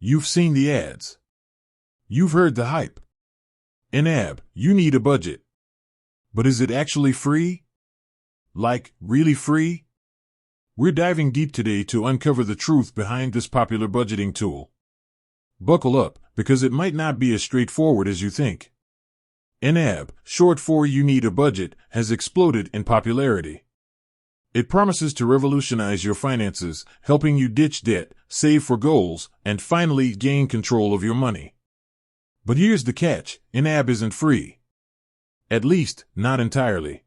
You've seen the ads. You've heard the hype. YNAB, you need a budget. But is it actually free? Like, really free? We're diving deep today to uncover the truth behind this popular budgeting tool. Buckle up, because it might not be as straightforward as you think. YNAB, short for You Need a Budget, has exploded in popularity. It promises to revolutionize your finances, helping you ditch debt, save for goals, and finally gain control of your money. But here's the catch: YNAB isn't free. At least, not entirely.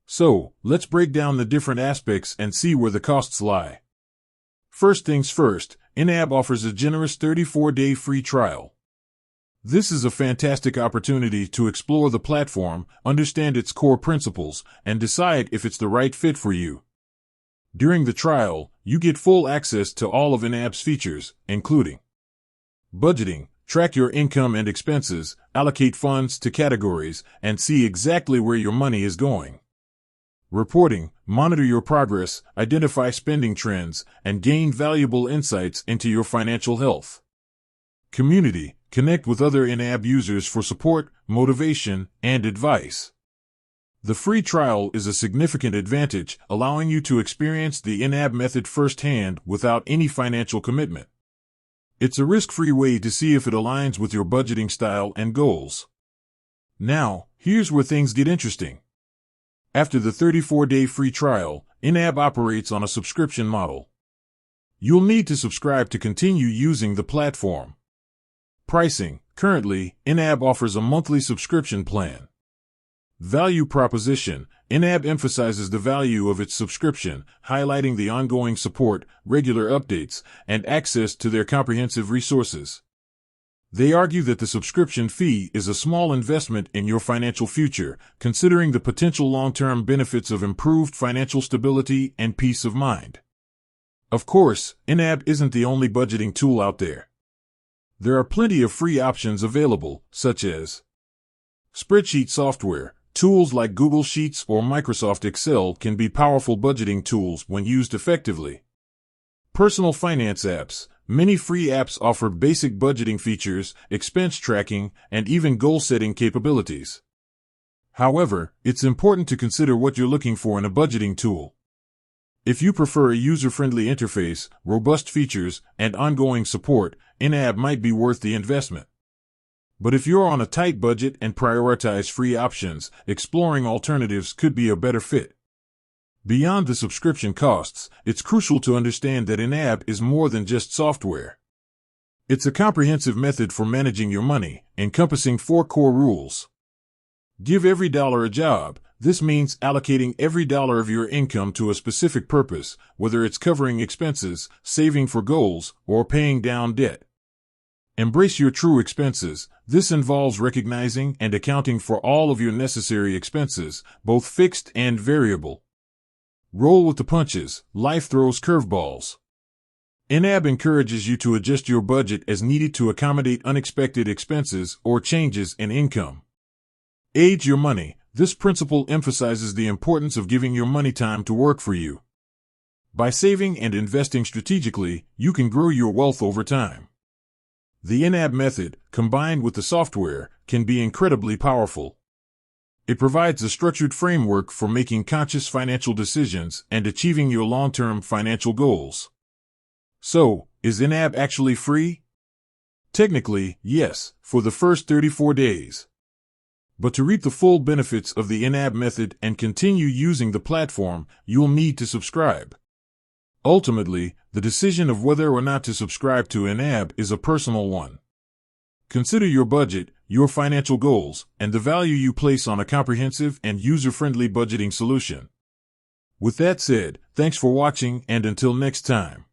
So, let's break down the different aspects and see where the costs lie. First things first, YNAB offers a generous 34-day free trial. This is a fantastic opportunity to explore the platform, understand its core principles, and decide if it's the right fit for you. During the trial, you get full access to all of YNAB's features, including budgeting, track your income and expenses, allocate funds to categories, and see exactly where your money is going. Reporting, monitor your progress, identify spending trends, and gain valuable insights into your financial health. Community, connect with other YNAB users for support, motivation, and advice. The free trial is a significant advantage, allowing you to experience the YNAB method firsthand without any financial commitment. It's a risk-free way to see if it aligns with your budgeting style and goals. Now, here's where things get interesting. After the 34-day free trial, YNAB operates on a subscription model. You'll need to subscribe to continue using the platform. Pricing: currently, YNAB offers a monthly subscription plan. Value proposition: YNAB emphasizes the value of its subscription, highlighting the ongoing support, regular updates, and access to their comprehensive resources. They argue that the subscription fee is a small investment in your financial future, considering the potential long-term benefits of improved financial stability and peace of mind. Of course, YNAB isn't the only budgeting tool out there. There are plenty of free options available, such as spreadsheet software. Tools like Google Sheets or Microsoft Excel can be powerful budgeting tools when used effectively. Personal finance apps. Many free apps offer basic budgeting features, expense tracking, and even goal-setting capabilities. However, it's important to consider what you're looking for in a budgeting tool. If you prefer a user-friendly interface, robust features, and ongoing support, YNAB might be worth the investment. But if you're on a tight budget and prioritize free options, exploring alternatives could be a better fit. Beyond the subscription costs, it's crucial to understand that YNAB is more than just software. It's a comprehensive method for managing your money, encompassing 4 core rules. Give every dollar a job. This means allocating every dollar of your income to a specific purpose, whether it's covering expenses, saving for goals, or paying down debt. Embrace your true expenses. This involves recognizing and accounting for all of your necessary expenses, both fixed and variable. Roll with the punches. Life throws curveballs. YNAB encourages you to adjust your budget as needed to accommodate unexpected expenses or changes in income. Age your money. This principle emphasizes the importance of giving your money time to work for you. By saving and investing strategically, you can grow your wealth over time. The YNAB method, combined with the software, can be incredibly powerful. It provides a structured framework for making conscious financial decisions and achieving your long-term financial goals. So, is YNAB actually free? Technically, yes, for the first 34 days. But to reap the full benefits of the YNAB method and continue using the platform, you'll need to subscribe. Ultimately, the decision of whether or not to subscribe to YNAB is a personal one. Consider your budget, your financial goals, and the value you place on a comprehensive and user-friendly budgeting solution. With that said, thanks for watching, and until next time.